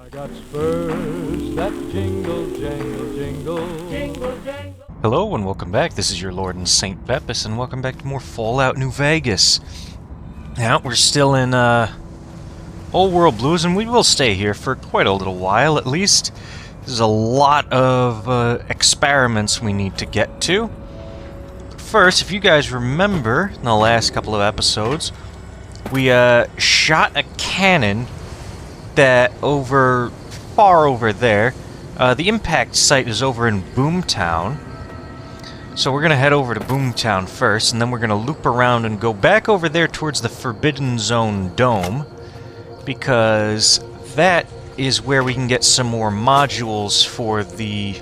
I got spurs that jingle, jangle, jingle, jingle, jangle. Hello and welcome back. This is your Lord and Saint Beppis, and welcome back to more Fallout New Vegas. Now, we're still in Old World Blues, and we will stay here for quite a little while, at least. There's a lot of experiments we need to get to. But first, if you guys remember, in the last couple of episodes, we shot a cannon that far over there. The impact site is over in Boomtown. So we're going to head over to Boomtown first, and then we're going to loop around and go back over there towards the Forbidden Zone Dome, because that is where we can get some more modules for the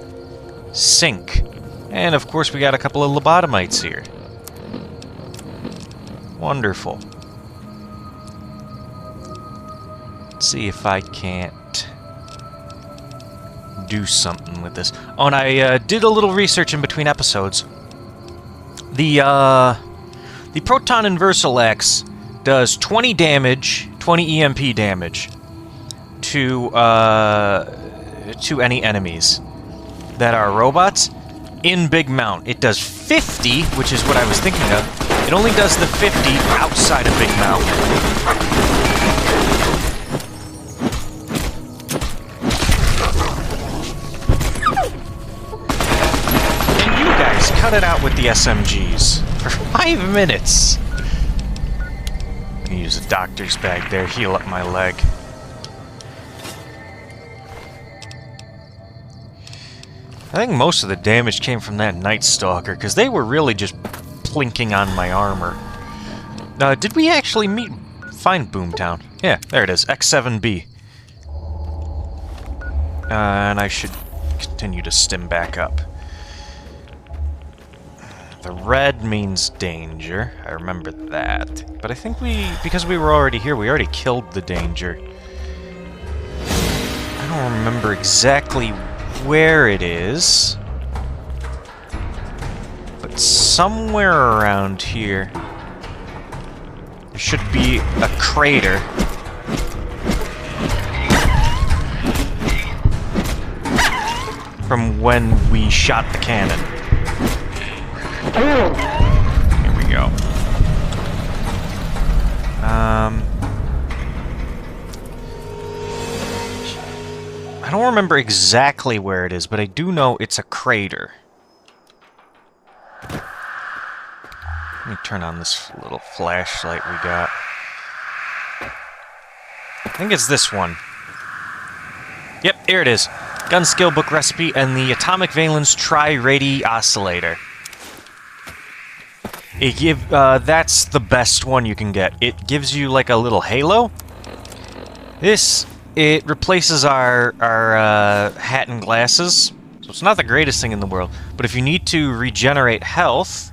sink. And of course we got a couple of lobotomites here. Wonderful. Let's see if I can't do something with this. Oh, and I did a little research in between episodes. The Proton Inversal X does 20 damage, 20 EMP damage to any enemies that are robots. In Big Mount, it does 50, which is what I was thinking of. It only does the 50 outside of Big Mount. Cut it out with the SMGs for 5 minutes. I'm gonna use a doctor's bag there, heal up my leg. I think most of the damage came from that Night Stalker, because they were really just plinking on my armor. Did we actually find Boomtown? Yeah, there it is, X7B. And I should continue to stim back up. The red means danger. I remember that. But I think because we were already here, we already killed the danger. I don't remember exactly where it is. But somewhere around here, there should be a crater. From when we shot the cannon. Here we go. I don't remember exactly where it is, but I do know it's a crater. Let me turn on this little flashlight we got. I think it's this one. Yep, here it is. Gun skill book recipe and the Atomic Valence Tri-Radi Oscillator. That's the best one you can get. It gives you like a little halo. It replaces our hat and glasses, so it's not the greatest thing in the world. But if you need to regenerate health,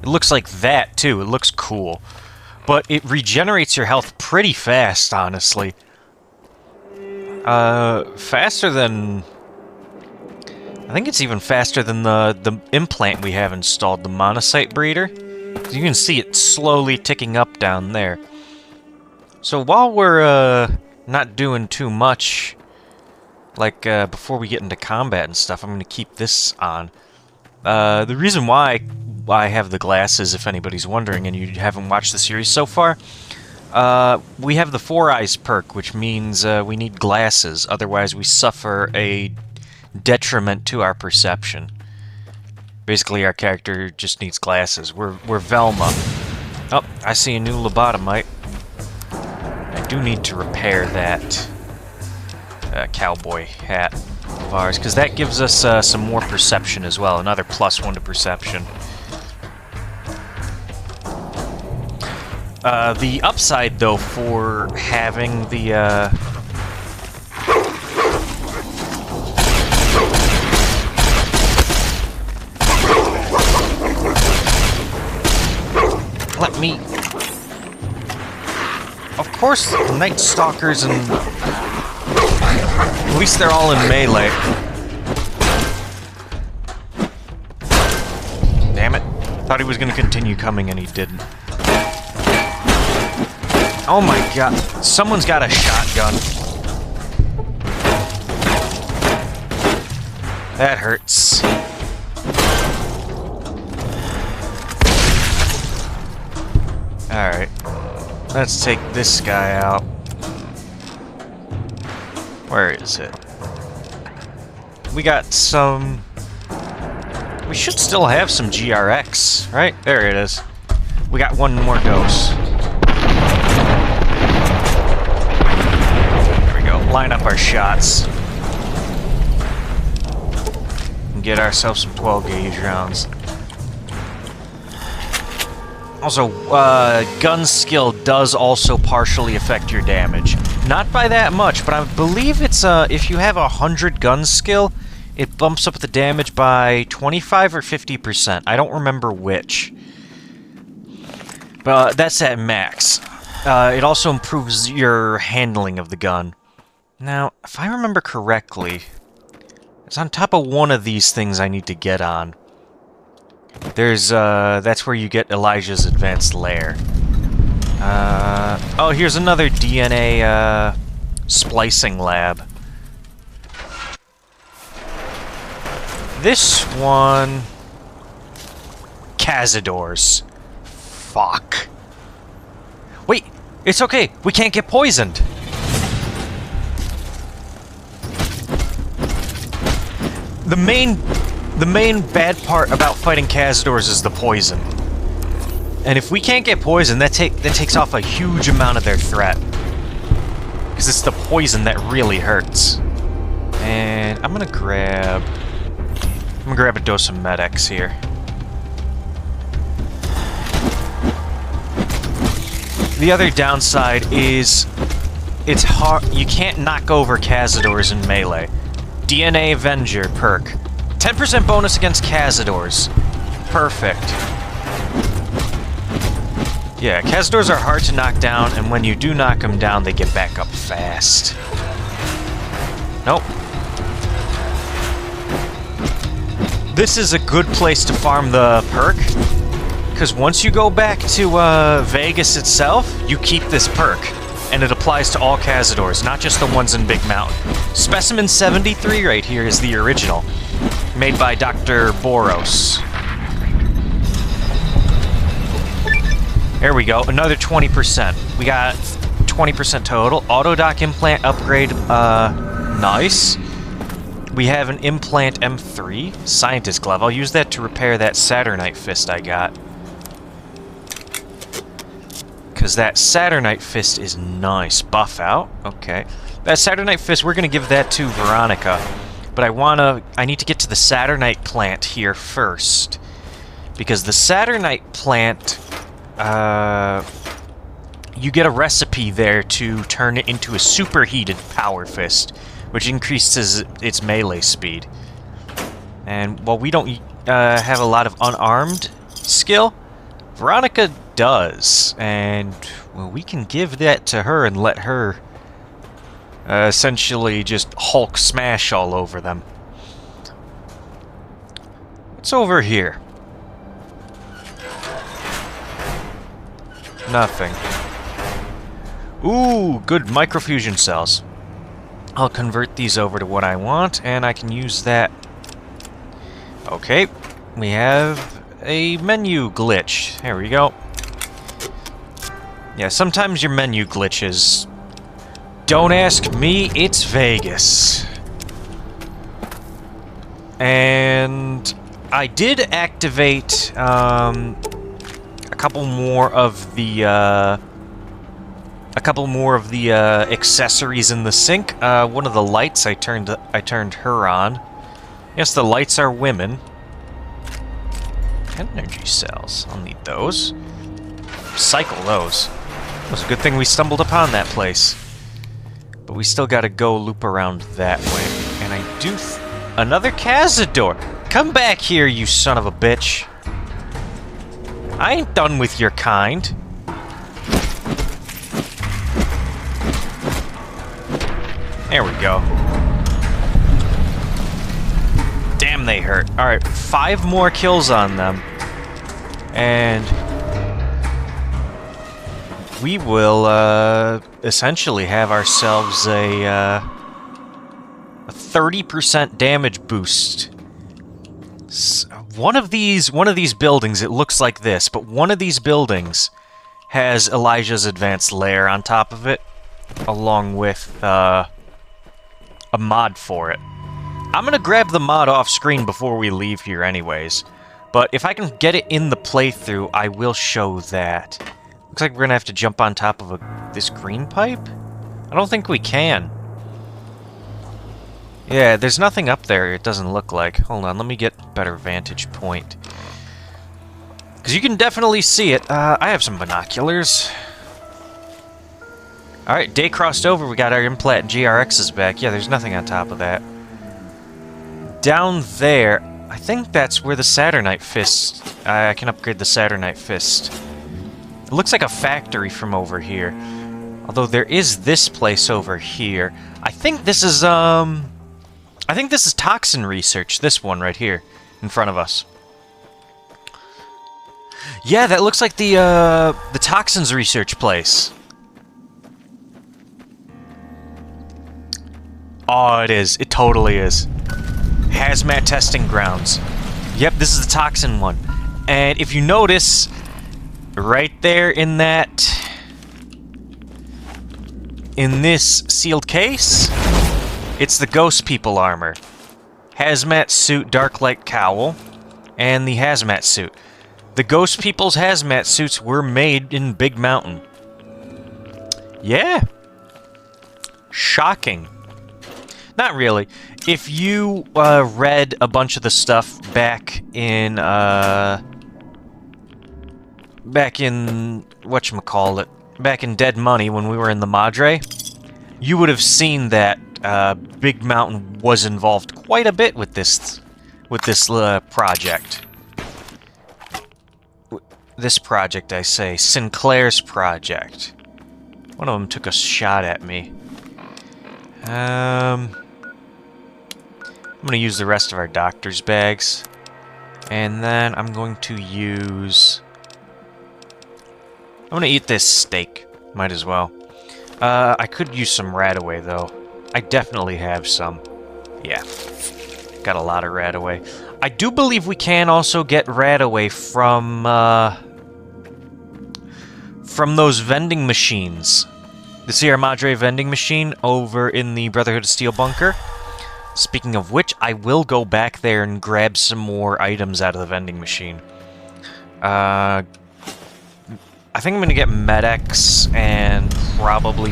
it looks like that too. It looks cool, but it regenerates your health pretty fast, honestly. Faster than... I think it's even faster than the implant we have installed, the monocyte breeder. You can see it slowly ticking up down there. So while we're not doing too much, like before we get into combat and stuff, I'm going to keep this on. The reason why I have the glasses, if anybody's wondering, and you haven't watched the series so far, we have the 4 Eyes perk, which means we need glasses. Otherwise, we suffer a detriment to our perception. Basically, our character just needs glasses. We're Velma. Oh, I see a new lobotomite. I do need to repair that cowboy hat of ours, because that gives us some more perception as well. Another +1 to perception. The upside, though, for having the Of course, Night Stalkers and... At least they're all in melee. Damn it. Thought he was going to continue coming and he didn't. Oh my god. Someone's got a shotgun. That hurts. Alright. Let's take this guy out. Where is it? We got some... We should still have some GRX, right? There it is. We got one more dose. There we go. Line up our shots. And get ourselves some 12 gauge rounds. Also, gun skill does also partially affect your damage. Not by that much, but I believe it's, if you have 100 gun skill, it bumps up the damage by 25 or 50%. I don't remember which. But that's at max. It also improves your handling of the gun. Now, if I remember correctly, it's on top of one of these things I need to get on. There's, that's where you get Elijah's advanced lair. Oh, here's another DNA, splicing lab. This one... Cazadores. Fuck. Wait, it's okay. We can't get poisoned. The main bad part about fighting Cazadores is the poison. And if we can't get poisoned, that takes off a huge amount of their threat. Because it's the poison that really hurts. And I'm gonna grab a dose of Med-X here. The other downside is it's hard. You can't knock over Cazadores in melee. DNA Avenger perk. 10% bonus against Cazadores. Perfect. Yeah, Cazadores are hard to knock down, and when you do knock them down, they get back up fast. Nope. This is a good place to farm the perk, because once you go back to Vegas itself, you keep this perk, and it applies to all Cazadores, not just the ones in Big Mountain. Specimen 73 right here is the original, made by Dr. Boros. There we go, another 20%. We got 20% total. Autodoc implant upgrade, nice. We have an implant M3, Scientist Glove. I'll use that to repair that Saturnite Fist I got. Because that Saturnite Fist is nice. Buff out, okay. That Saturnite Fist, we're going to give that to Veronica. But I need to get to the Saturnite plant here first. Because the Saturnite plant... you get a recipe there to turn it into a superheated power fist, which increases its melee speed. And while we don't have a lot of unarmed skill, Veronica does, and well, we can give that to her and let her essentially just Hulk smash all over them. What's over here? Nothing. Ooh, good microfusion cells. I'll convert these over to what I want, and I can use that. Okay, we have a menu glitch. There we go. Yeah, sometimes your menu glitches. Don't ask me, it's Vegas. And I did activate a couple more of the accessories in the sink. One of the lights I turned her on. Yes, the lights are women. Energy cells. I'll need those. Cycle those. It was a good thing we stumbled upon that place. But we still gotta go loop around that way. And I do... Another Cazador! Come back here, you son of a bitch! I ain't done with your kind. There we go. Damn, they hurt. Alright, 5 more kills on them. And... we will, essentially have ourselves a 30% damage boost One of these buildings, it looks like this, but one of these buildings has Elijah's advanced lair on top of it, along with a mod for it. I'm gonna grab the mod off screen before we leave here anyways, but if I can get it in the playthrough, I will show that. Looks like we're gonna have to jump on top of this green pipe? I don't think we can. Yeah, there's nothing up there, it doesn't look like. Hold on, let me get a better vantage point. Because you can definitely see it. I have some binoculars. Alright, day crossed over, we got our implant GRXs back. Yeah, there's nothing on top of that. Down there, I think that's where the Saturnite Fist... I can upgrade the Saturnite Fist. It looks like a factory from over here. Although there is this place over here. I think this is, I think this is toxin research, this one right here, in front of us. Yeah, that looks like the toxins research place. Oh, it is. It totally is. Hazmat testing grounds. Yep, this is the toxin one. And if you notice, right there in this sealed case, it's the Ghost People armor. Hazmat suit, dark light cowl, and the hazmat suit. The Ghost People's hazmat suits were made in Big Mountain. Yeah. Shocking. Not really. If you read a bunch of the stuff back in whatchamacallit, back in Dead Money when we were in the Madre, you would have seen that Big Mountain was involved quite a bit with this project. This project, I say, Sinclair's project. One of them took a shot at me. I'm gonna use the rest of our doctor's bags. And then I'm going to use... I'm gonna eat this steak. Might as well. I could use some Radaway, though. I definitely have some. Yeah. Got a lot of Radaway. I do believe we can also get Radaway from those vending machines. The Sierra Madre vending machine over in the Brotherhood of Steel bunker. Speaking of which, I will go back there and grab some more items out of the vending machine. I think I'm gonna get Med-X and probably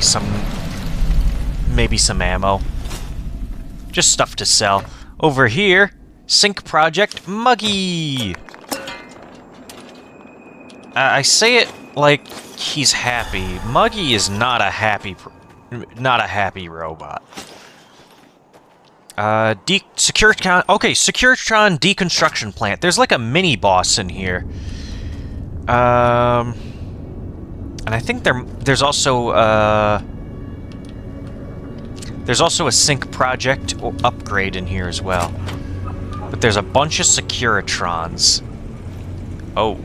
maybe some ammo. Just stuff to sell. Over here, Sync Project Muggy! I say it like he's happy. Muggy is not a happy robot. Securitrons. Okay, Securitron deconstruction plant. There's like a mini boss in here. And I think there's also a Sync Project upgrade in here as well. But there's a bunch of Securitrons. Oh.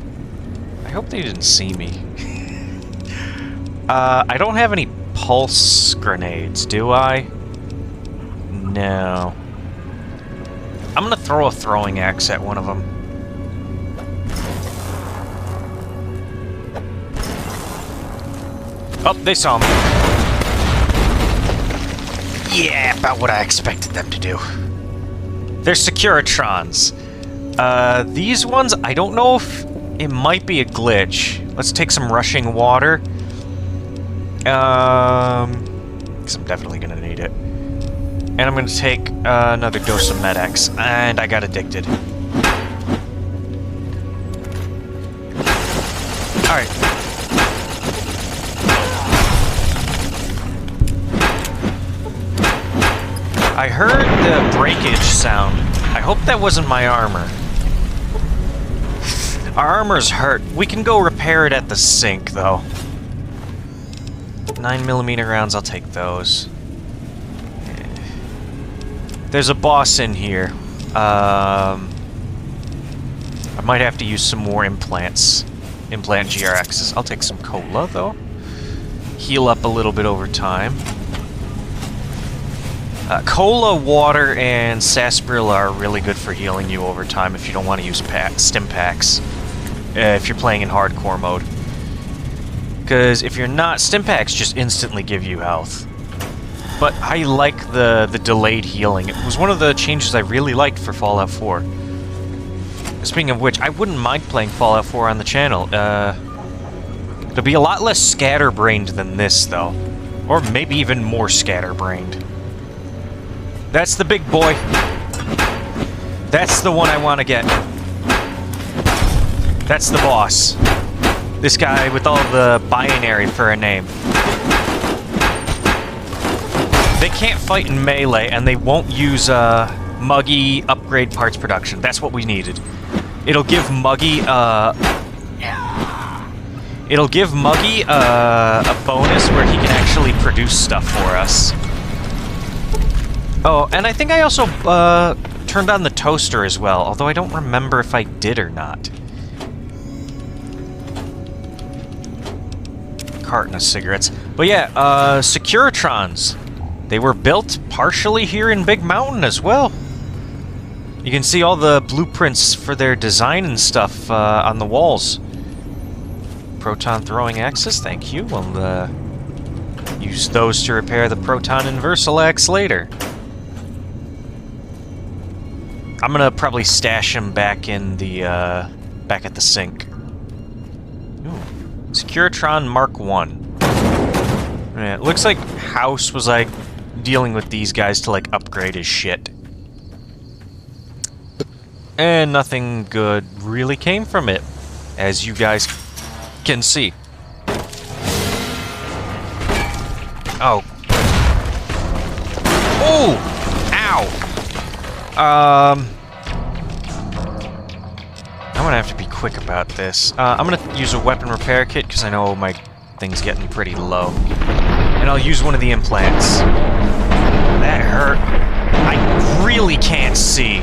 I hope they didn't see me. I don't have any pulse grenades, do I? No. I'm gonna throw a throwing axe at one of them. Oh, they saw me. Yeah, about what I expected them to do. They're Securitrons. These ones, I don't know if it might be a glitch. Let's take some rushing water. Because I'm definitely gonna need it. And I'm gonna take another dose of Med-X. And I got addicted. Alright. I heard the breakage sound. I hope that wasn't my armor. Our armor's hurt. We can go repair it at the sink, though. 9mm rounds, I'll take those. There's a boss in here. I might have to use some more implants. Implant GRXs. I'll take some cola, though. Heal up a little bit over time. Cola, water, and sarsaparilla are really good for healing you over time if you don't want to use stim packs. If you're playing in hardcore mode. Because if you're not, stim packs just instantly give you health. But I like the delayed healing. It was one of the changes I really liked for Fallout 4. Speaking of which, I wouldn't mind playing Fallout 4 on the channel. It'll be a lot less scatterbrained than this, though. Or maybe even more scatterbrained. That's the big boy. That's the one I want to get. That's the boss. This guy with all the binary for a name. They can't fight in melee, and they won't use Muggy upgrade parts production. That's what we needed. It'll give Muggy a bonus where he can actually produce stuff for us. Oh, and I think I also turned on the toaster as well, although I don't remember if I did or not. Carton of cigarettes. But yeah, Securitrons. They were built partially here in Big Mountain as well. You can see all the blueprints for their design and stuff on the walls. Proton throwing axes, thank you. We'll use those to repair the proton inversal axe later. I'm gonna probably stash him back in the back at the sink. Ooh. Securitron Mark 1. Yeah, it looks like House was like dealing with these guys to like upgrade his shit. And nothing good really came from it, as you guys can see. Oh. Oh! Ow! I'm gonna have to be quick about this. I'm gonna use a weapon repair kit, because I know my thing's getting pretty low. And I'll use one of the implants. That hurt. I really can't see.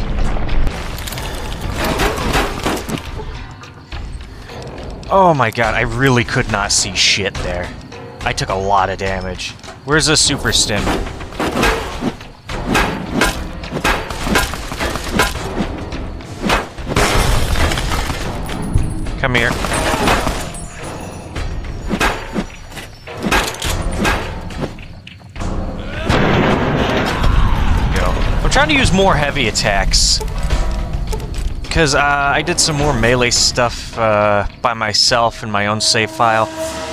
Oh my god, I really could not see shit there. I took a lot of damage. Where's the super stim? Come here. Go. I'm trying to use more heavy attacks. Because I did some more melee stuff by myself in my own save file.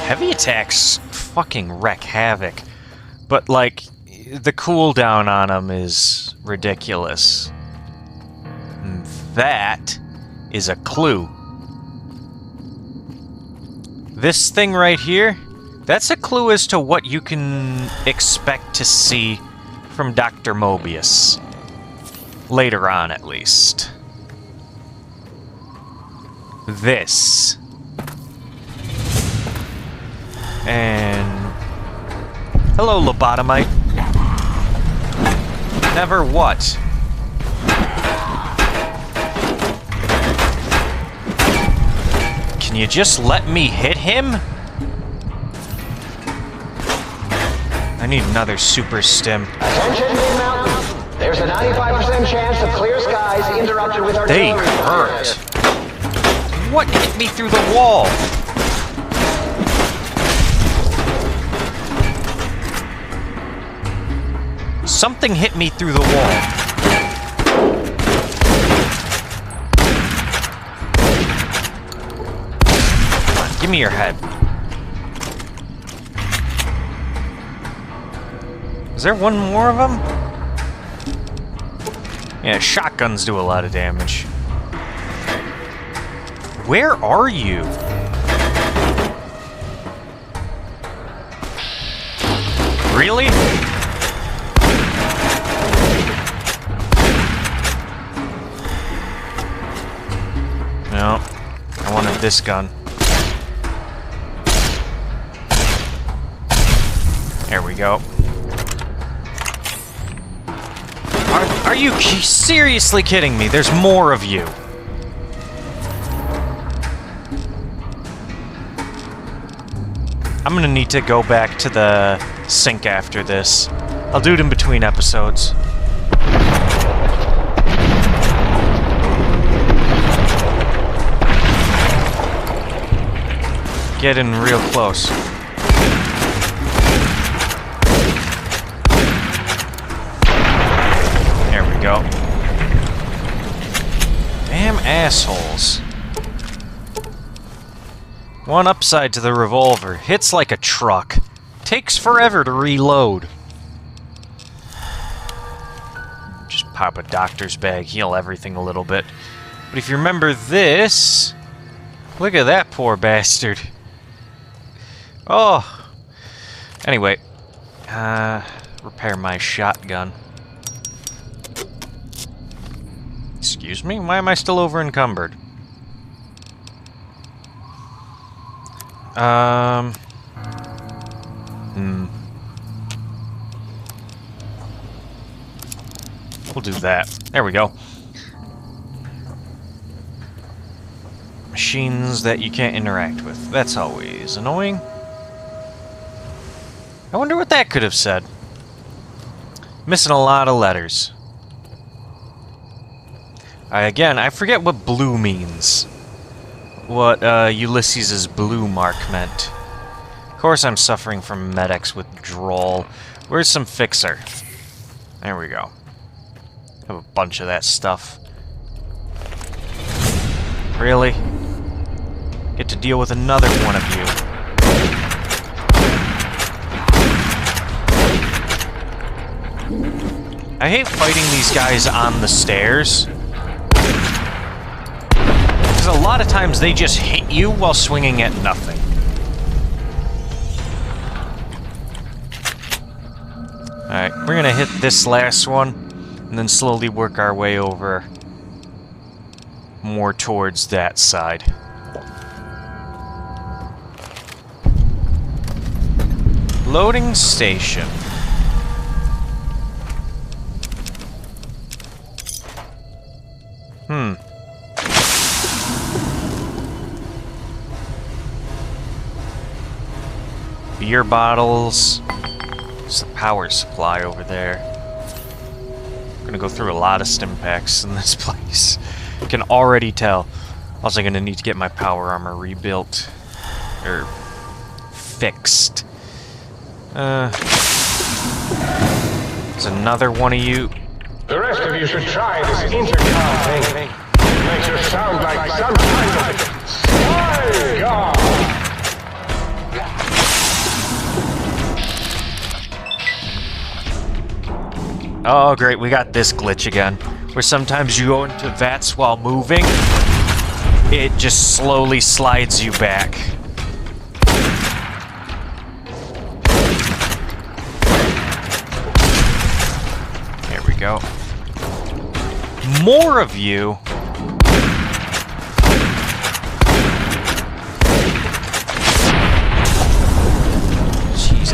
Heavy attacks fucking wreak havoc. But, like, the cooldown on them is ridiculous. And that is a clue. This thing right here, that's a clue as to what you can expect to see from Dr. Mobius. Later on, at least. This. And... hello, lobotomite. Never what? Can you just let me hit him? I need another super stim. Attention, Big Mountain. There's a 95% chance of clear skies interrupted with artillery. They hurt. What hit me through the wall? Something hit me through the wall. Come on, give me your head. Is there one more of them? Yeah, shotguns do a lot of damage. Where are you? Really? No. I wanted this gun. There we go. Are you seriously kidding me? There's more of you. I'm gonna need to go back to the sink after this. I'll do it in between episodes. Get in real close. There we go. Damn assholes. One upside to the revolver. Hits like a truck. Takes forever to reload. Just pop a doctor's bag, heal everything a little bit. But if you remember this... Look at that poor bastard. Oh! Anyway. Repair my shotgun. Excuse me? Why am I still over encumbered? We'll do that. There we go. Machines that you can't interact with. That's always annoying. I wonder what that could have said. Missing a lot of letters. Again, I forget what blue means. What Ulysses' blue mark meant. Of course I'm suffering from Med-X withdrawal. Where's some fixer? There we go. Have a bunch of that stuff. Really? Get to deal with another one of you. I hate fighting these guys on the stairs. Because a lot of times they just hit you while swinging at nothing. Alright, we're gonna hit this last one, and then slowly work our way over more towards that side. Loading station. Beer bottles. There's the power supply over there. I'm gonna go through a lot of stim packs in this place. You can already tell. Also gonna need to get my power armor rebuilt. Or fixed. There's another one of you. The rest of you should try this intercom thing. It makes you sound like some kind of spy god. Oh, great, we got this glitch again. Where sometimes you go into vats while moving, it just slowly slides you back. There we go. More of you.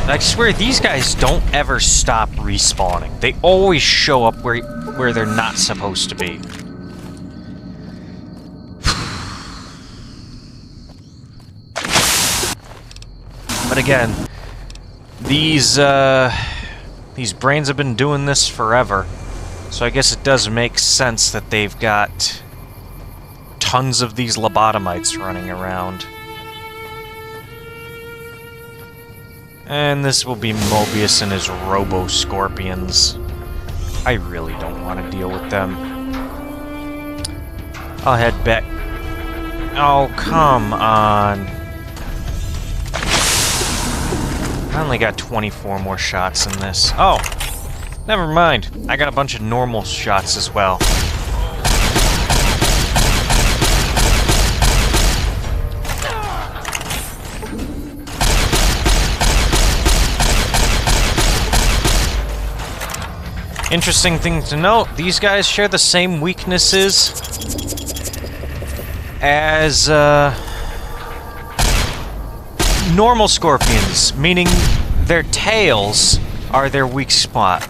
I swear, these guys don't ever stop respawning. They always show up where they're not supposed to be. But again, these brains have been doing this forever. So I guess it does make sense that they've got tons of these lobotomites running around. And this will be Mobius and his Robo-Scorpions. I really don't want to deal with them. I'll head back. Oh, come on. I only got 24 more shots in this. Oh, never mind. I got a bunch of normal shots as well. Interesting thing to note, these guys share the same weaknesses as normal scorpions, meaning their tails are their weak spot.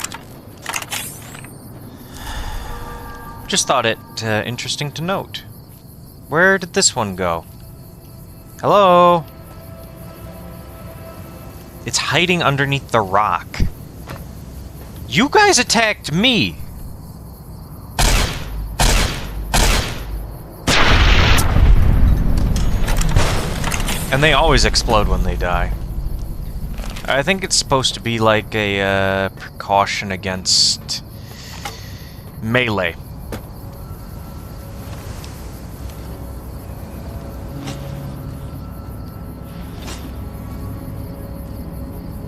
Just thought it interesting to note. Where did this one go? Hello? It's hiding underneath the rock. You guys attacked me! And they always explode when they die. I think it's supposed to be like a precaution against melee.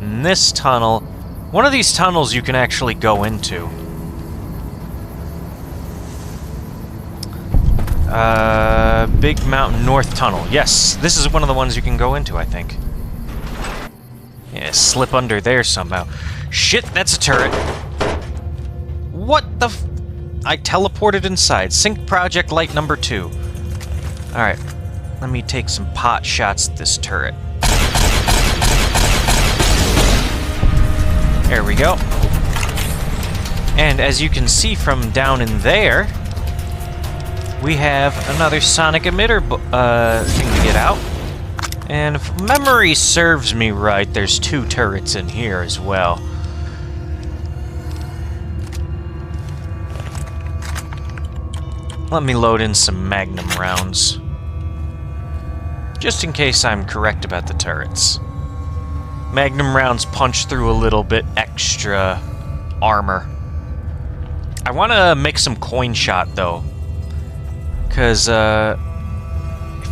In this tunnel, one of these tunnels you can actually go into. Big Mountain North Tunnel. Yes, this is one of the ones you can go into, I think. Yeah, slip under there somehow. Shit, that's a turret. What the f... I teleported inside. Sync Project Light number 2. Alright, let me take some pot shots at this turret. There we go. And as you can see from down in there, we have another sonic emitter thing to get out. And if memory serves me right, there's 2 turrets in here as well. Let me load in some magnum rounds. Just in case I'm correct about the turrets. Magnum rounds punch through a little bit extra armor. I want to make some coin shot, though. Because, if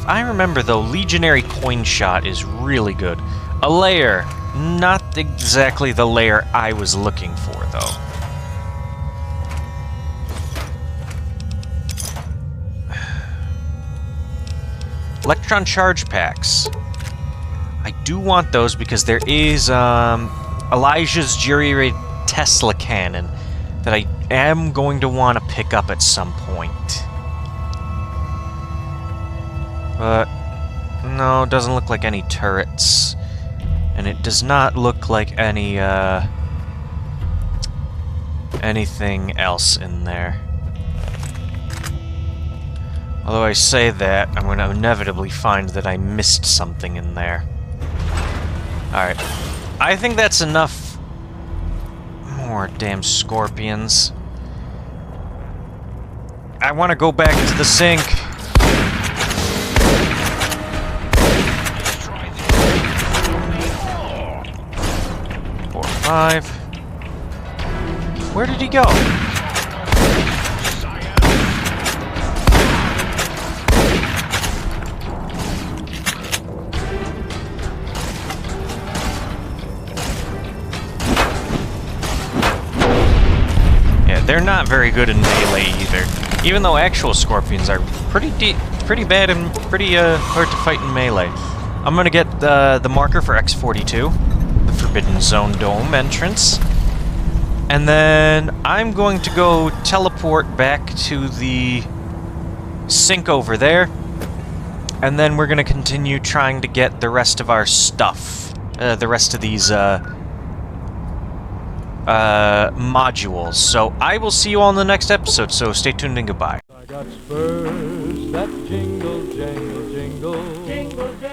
I remember, though, Legionary coin shot is really good. A layer. Not exactly the layer I was looking for, though. Electron charge packs. I do want those because there is Elijah's Jury Tesla cannon that I am going to want to pick up at some point. But no, it doesn't look like any turrets. And it does not look like any anything else in there. Although I say that, I'm going to inevitably find that I missed something in there. Alright. I think that's enough. More damn scorpions. I want to go back to the sink. Four, 5. Where did he go? They're not very good in melee either. Even though actual scorpions are pretty bad and pretty hard to fight in melee. I'm gonna get the marker for X-42, the Forbidden Zone Dome entrance. And then I'm going to go teleport back to the sink over there. And then we're gonna continue trying to get the rest of our stuff. The rest of these modules. So I will see you all in the next episode, so stay tuned and goodbye. I got spurs that jingle, jangle, jingle. Jingle, jangle.